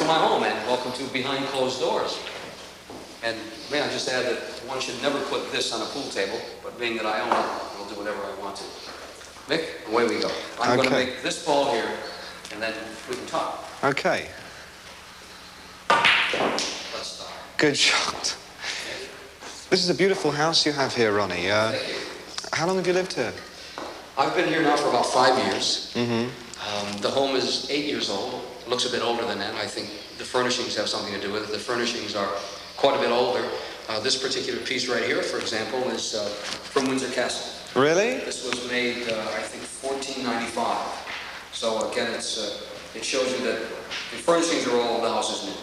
my home, and welcome to Behind Closed Doors. And may I just add that one should never put this on a pool table, but being that I own it, I'll do whatever I want to. Mick, away we go. I'm going to make this ball here, and then we can talk. Okay. Let's start. Good shot. This is a beautiful house you have here, Ronnie. Thank you. How long have you lived here? I've been here now for about 5 years. Mm-hmm. The home is 8 years old. It looks a bit older than that. I think the furnishings have something to do with it. The furnishings are quite a bit older. This particular piece right here, for example, is from Windsor Castle. Really? This was made, I think, 1495. So again, it shows you that the furnishings are all the house is new.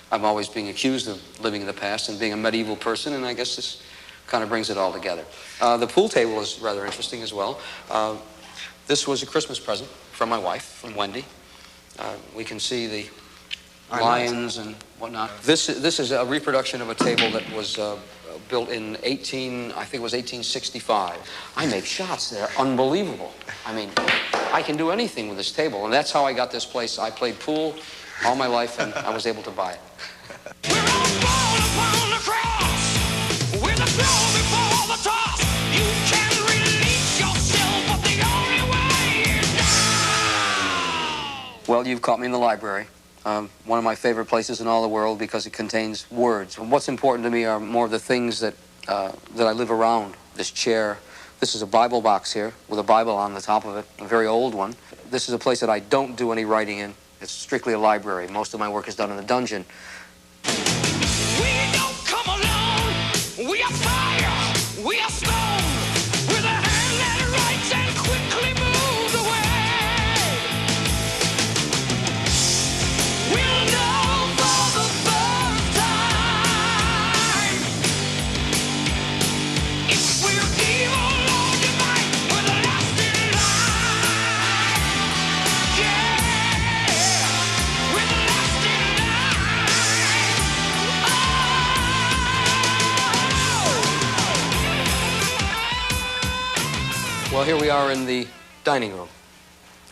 I'm always being accused of living in the past and being a medieval person, and I guess this kind of brings it all together. The pool table is rather interesting as well. This was a Christmas present from my wife, from Wendy. We can see the lions and whatnot. This is a reproduction of a table that was built in I think it was 1865. I make shots that are unbelievable. I mean, I can do anything with this table, and that's how I got this place. I played pool all my life, and I was able to buy it. We're all born upon the cross, with a blow before the toss. You can release yourself, but the only way is down. Well, you've caught me in the library. One of my favorite places in all the world because it contains words. And what's important to me are more of the things that I live around. This chair. This is a Bible box here with a Bible on the top of it, a very old one. This is a place that I don't do any writing in. It's strictly a library. Most of my work is done in the dungeon. We don't come alone. We are fire. We are stone. With a hand that writes and quickly moves away. We'll know for the first time if we're evil or divine with a lasting life. Yeah, with a lasting life. Well, here we are in the dining room,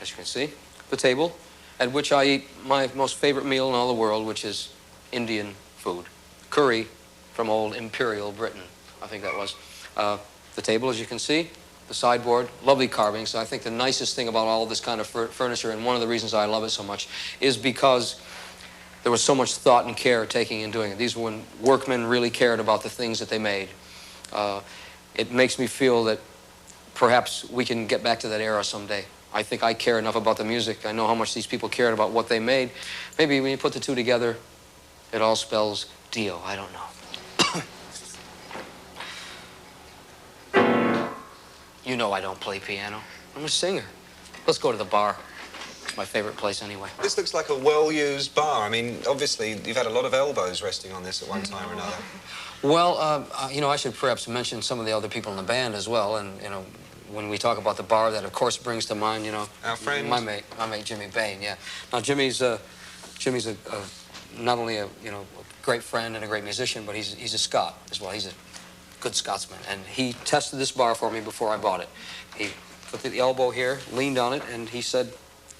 as you can see. The table at which I eat my most favorite meal in all the world, which is Indian food. Curry from old Imperial Britain, I think that was. The table, as you can see, the sideboard, lovely carvings. I think the nicest thing about all this kind of furniture, and one of the reasons I love it so much, is because there was so much thought and care taken in doing it. These were when workmen really cared about the things that they made. It makes me feel that perhaps we can get back to that era someday. I think I care enough about the music. I know how much these people cared about what they made. Maybe when you put the two together, it all spells Dio. I don't know. You know I don't play piano. I'm a singer. Let's go to the bar. It's my favorite place anyway. This looks like a well-used bar. I mean, obviously, you've had a lot of elbows resting on this at one time or another. Well, you know, I should perhaps mention some of the other people in the band as well. And, you know, when we talk about the bar, that, of course, brings to mind, you know... Our friend? My mate Jimmy Bain, yeah. Now, Jimmy's not only a, you know, a great friend and a great musician, but he's a Scot as well. He's a good Scotsman. And he tested this bar for me before I bought it. He put the elbow here, leaned on it, and he said,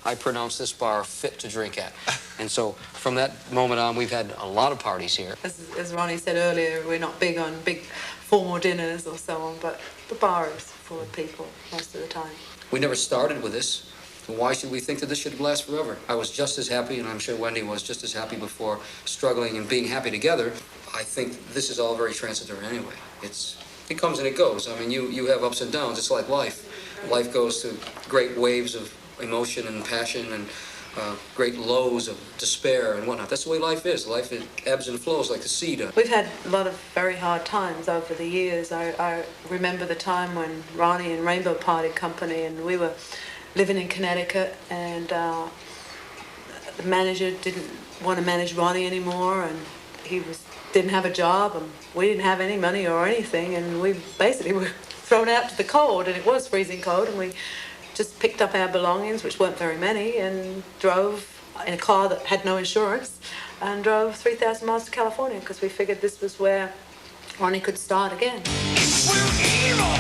I pronounce this bar fit to drink at. And so from that moment on, we've had a lot of parties here. As Ronnie said earlier, we're not big on big formal dinners or so on, but the bar is full of people most of the time. We never started with this. Why should we think that this should last forever? I was just as happy, and I'm sure Wendy was just as happy before, struggling and being happy together. I think this is all very transitory anyway. It comes and it goes. I mean, you have ups and downs. It's like life. Life goes through great waves of emotion and passion and great lows of despair and whatnot. That's the way life is. Life ebbs and flows like the sea does. We've had a lot of very hard times over the years. I remember the time when Ronnie and Rainbow parted company and we were living in Connecticut, and the manager didn't want to manage Ronnie anymore, and he didn't have a job, and we didn't have any money or anything, and we basically were thrown out to the cold, and it was freezing cold, and we just picked up our belongings, which weren't very many, and drove in a car that had no insurance, and drove 3,000 miles to California because we figured this was where Ronnie could start again. If we're evil,